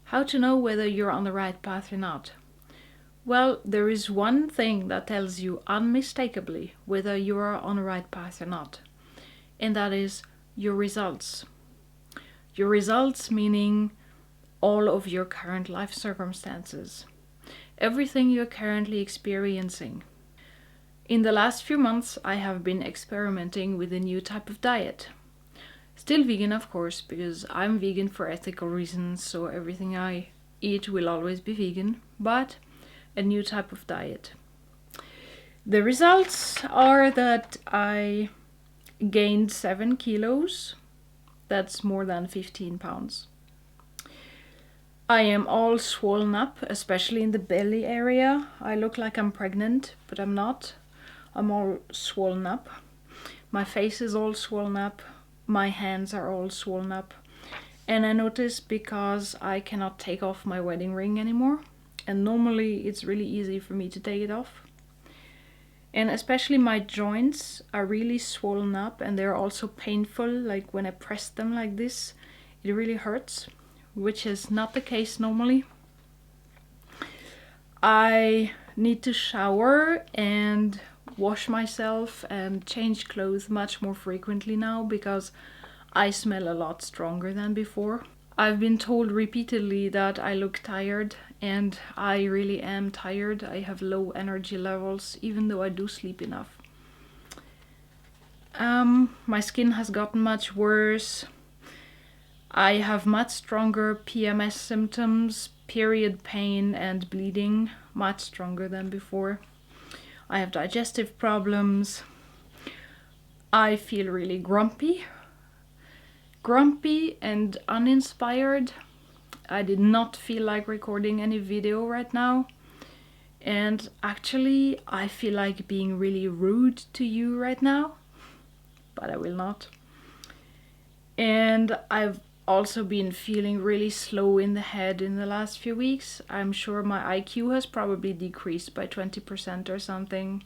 How to know whether you're on the right path or not? Well, there is one thing that tells you unmistakably whether you are on the right path or not, and that is your results. Your results meaning all of your current life circumstances, everything you're currently experiencing. In the last few months, I have been experimenting with a new type of diet. Still vegan, of course, because I'm vegan for ethical reasons, so everything I eat will always be vegan, but a new type of diet. The results are that I gained 7 kilos. That's more than 15 pounds. I am all swollen up, especially in the belly area. I look like I'm pregnant, but I'm not. I'm all swollen up. My face is all swollen up. My hands are all swollen up. And I noticed because I cannot take off my wedding ring anymore. And normally it's really easy for me to take it off. And especially my joints are really swollen up and they're also painful. Like when I press them like this, it really hurts, which is not the case normally. I need to shower and wash myself and change clothes much more frequently now because I smell a lot stronger than before. I've been told repeatedly that I look tired, and I really am tired. I have low energy levels even though I do sleep enough. My skin has gotten much worse. I have much stronger PMS symptoms, period pain and bleeding, much stronger than before. I have digestive problems. I feel really grumpy and uninspired. I did not feel like recording any video right now. And actually, I feel like being really rude to you right now, but I will not. And I've also been feeling really slow in the head in the last few weeks. I'm sure my IQ has probably decreased by 20% or something.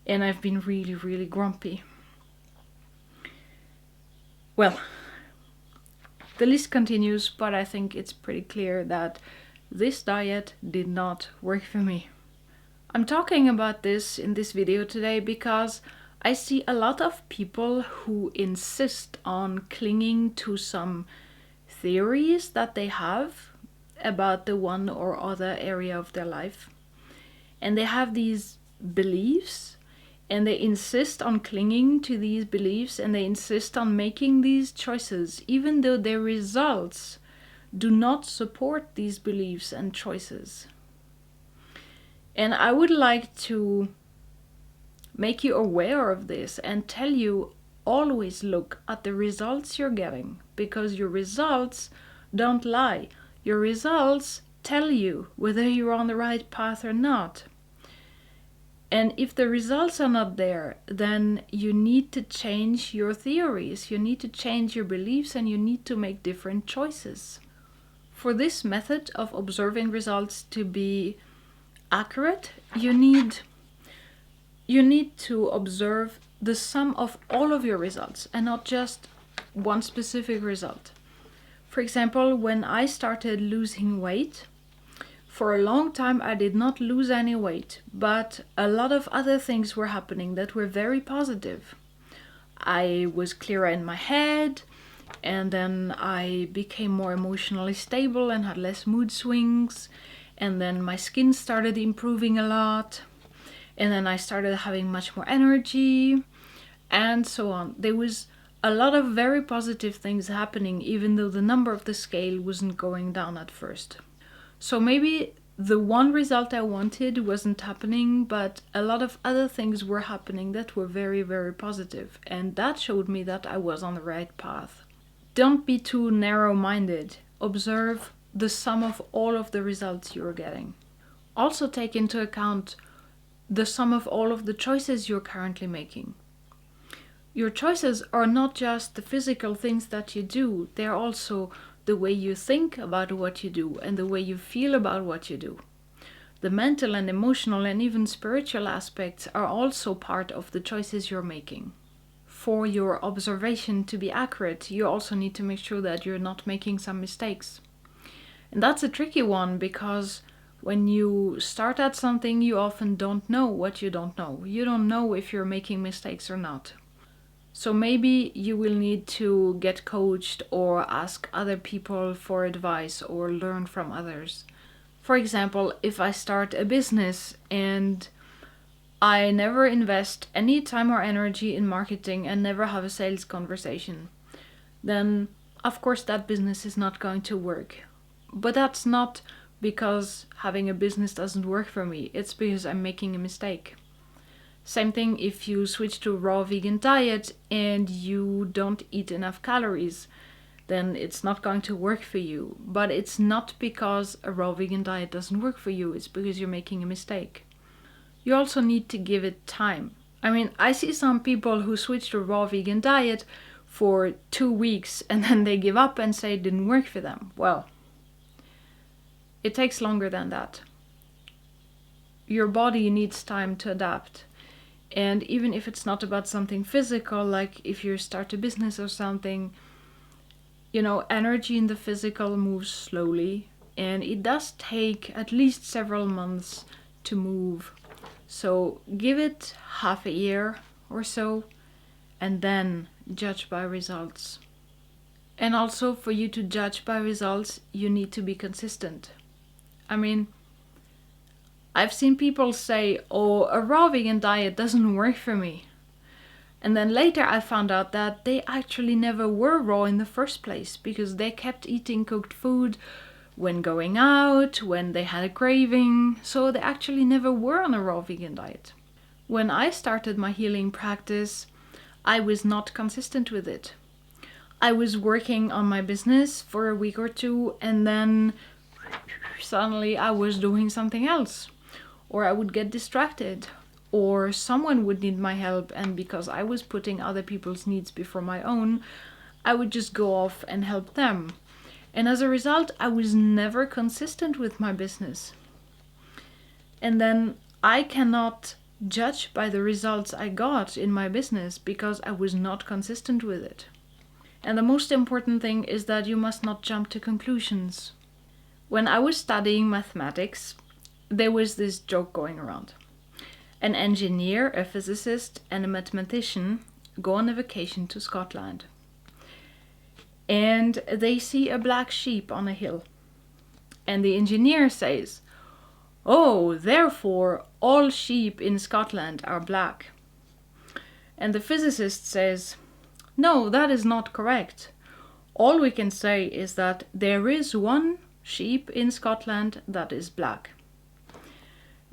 And I've been really, really grumpy. Well, the list continues, but I think it's pretty clear that this diet did not work for me. I'm talking about this in this video today because I see a lot of people who insist on clinging to some theories that they have about the one or other area of their life. And they have these beliefs, and they insist on clinging to these beliefs, and they insist on making these choices, even though their results do not support these beliefs and choices. And I would like to make you aware of this and tell you, always look at the results you're getting, because your results don't lie. Your results tell you whether you're on the right path or not. And if the results are not there, then you need to change your theories, you need to change your beliefs, and you need to make different choices. For this method of observing results to be accurate, you need to observe the sum of all of your results and not just one specific result. For example, when I started losing weight, for a long time I did not lose any weight, but a lot of other things were happening that were very positive. I was clearer in my head, and then I became more emotionally stable and had less mood swings, and then my skin started improving a lot, and then I started having much more energy, and so on. There was a lot of very positive things happening, even though the number of the scale wasn't going down at first. So maybe the one result I wanted wasn't happening, but a lot of other things were happening that were very, very positive, and that showed me that I was on the right path. Don't be too narrow-minded. Observe the sum of all of the results you're getting. Also take into account the sum of all of the choices you're currently making. Your choices are not just the physical things that you do, they're also the way you think about what you do and the way you feel about what you do. The mental and emotional and even spiritual aspects are also part of the choices you're making. For your observation to be accurate, you also need to make sure that you're not making some mistakes. And that's a tricky one because when you start at something, you often don't know what you don't know. You don't know if you're making mistakes or not. So maybe you will need to get coached or ask other people for advice or learn from others. For example, if I start a business and I never invest any time or energy in marketing and never have a sales conversation, then of course that business is not going to work. But that's not because having a business doesn't work for me, it's because I'm making a mistake. Same thing if you switch to a raw vegan diet and you don't eat enough calories, then it's not going to work for you. But it's not because a raw vegan diet doesn't work for you, it's because you're making a mistake. You also need to give it time. I mean, I see some people who switch to a raw vegan diet for 2 weeks and then they give up and say it didn't work for them. Well, it takes longer than that. Your body needs time to adapt. And even if it's not about something physical, like if you start a business or something, energy in the physical moves slowly. And it does take at least several months to move. So give it half a year or so and then judge by results. And also for you to judge by results, you need to be consistent. I mean, I've seen people say, oh, a raw vegan diet doesn't work for me. And then later I found out that they actually never were raw in the first place because they kept eating cooked food when going out, when they had a craving. So they actually never were on a raw vegan diet. When I started my healing practice, I was not consistent with it. I was working on my business for a week or two and then suddenly I was doing something else. Or I would get distracted. Or someone would need my help, and because I was putting other people's needs before my own, I would just go off and help them. And as a result, I was never consistent with my business. And then I cannot judge by the results I got in my business because I was not consistent with it. And the most important thing is that you must not jump to conclusions. When I was studying mathematics, there was this joke going around. An engineer, a physicist, and a mathematician go on a vacation to Scotland. And they see a black sheep on a hill. And the engineer says, "Oh, therefore all sheep in Scotland are black." And the physicist says, "No, that is not correct. All we can say is that there is one sheep in Scotland that is black."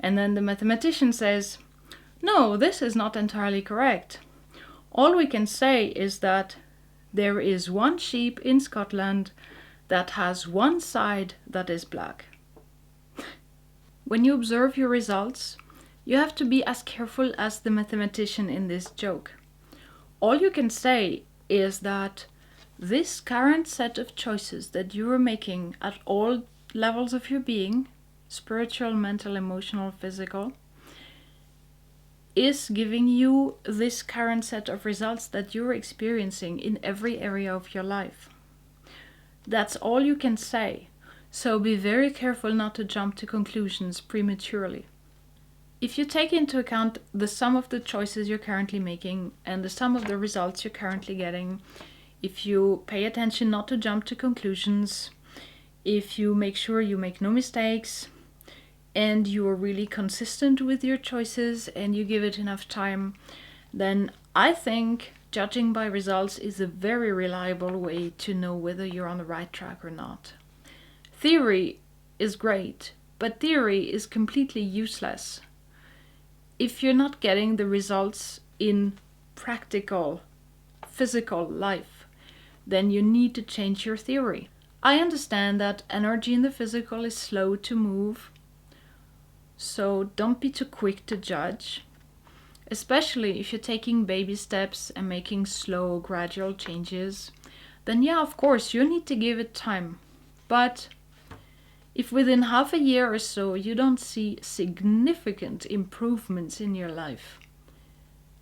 And then the mathematician says, "No, this is not entirely correct. All we can say is that there is one sheep in Scotland that has one side that is black." When you observe your results, you have to be as careful as the mathematician in this joke. All you can say is that this current set of choices that you are making at all levels of your being, spiritual, mental, emotional, physical, is giving you this current set of results that you're experiencing in every area of your life. That's all you can say. So be very careful not to jump to conclusions prematurely. If you take into account the sum of the choices you're currently making and the sum of the results you're currently getting, if you pay attention not to jump to conclusions, if you make sure you make no mistakes, and you are really consistent with your choices and you give it enough time, then I think judging by results is a very reliable way to know whether you're on the right track or not. Theory is great, but theory is completely useless if you're not getting the results in practical, physical life. Then you need to change your theory. I understand that energy in the physical is slow to move, so don't be too quick to judge, especially if you're taking baby steps and making slow, gradual changes. Then yeah, of course, you need to give it time. But if within half a year or so you don't see significant improvements in your life,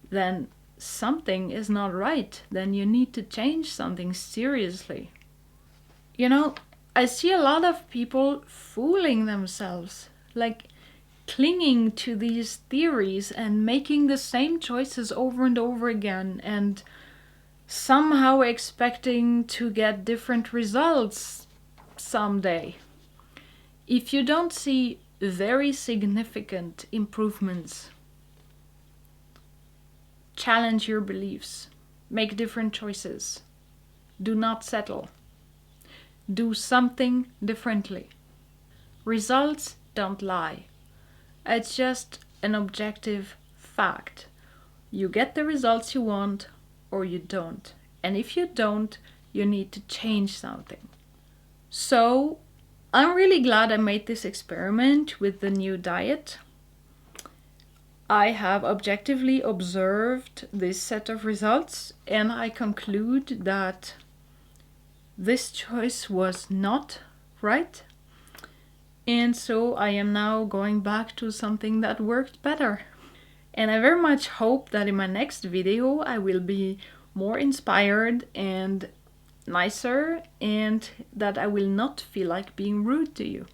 then something is not right. Then you need to change something seriously. I see a lot of people fooling themselves, like clinging to these theories and making the same choices over and over again and somehow expecting to get different results someday. If you don't see very significant improvements, challenge your beliefs, make different choices, do not settle, do something differently. Results don't lie. It's just an objective fact. You get the results you want or you don't. And if you don't, you need to change something. So, I'm really glad I made this experiment with the new diet. I have objectively observed this set of results and I conclude that this choice was not right. And so I am now going back to something that worked better. And I very much hope that in my next video I will be more inspired and nicer and that I will not feel like being rude to you.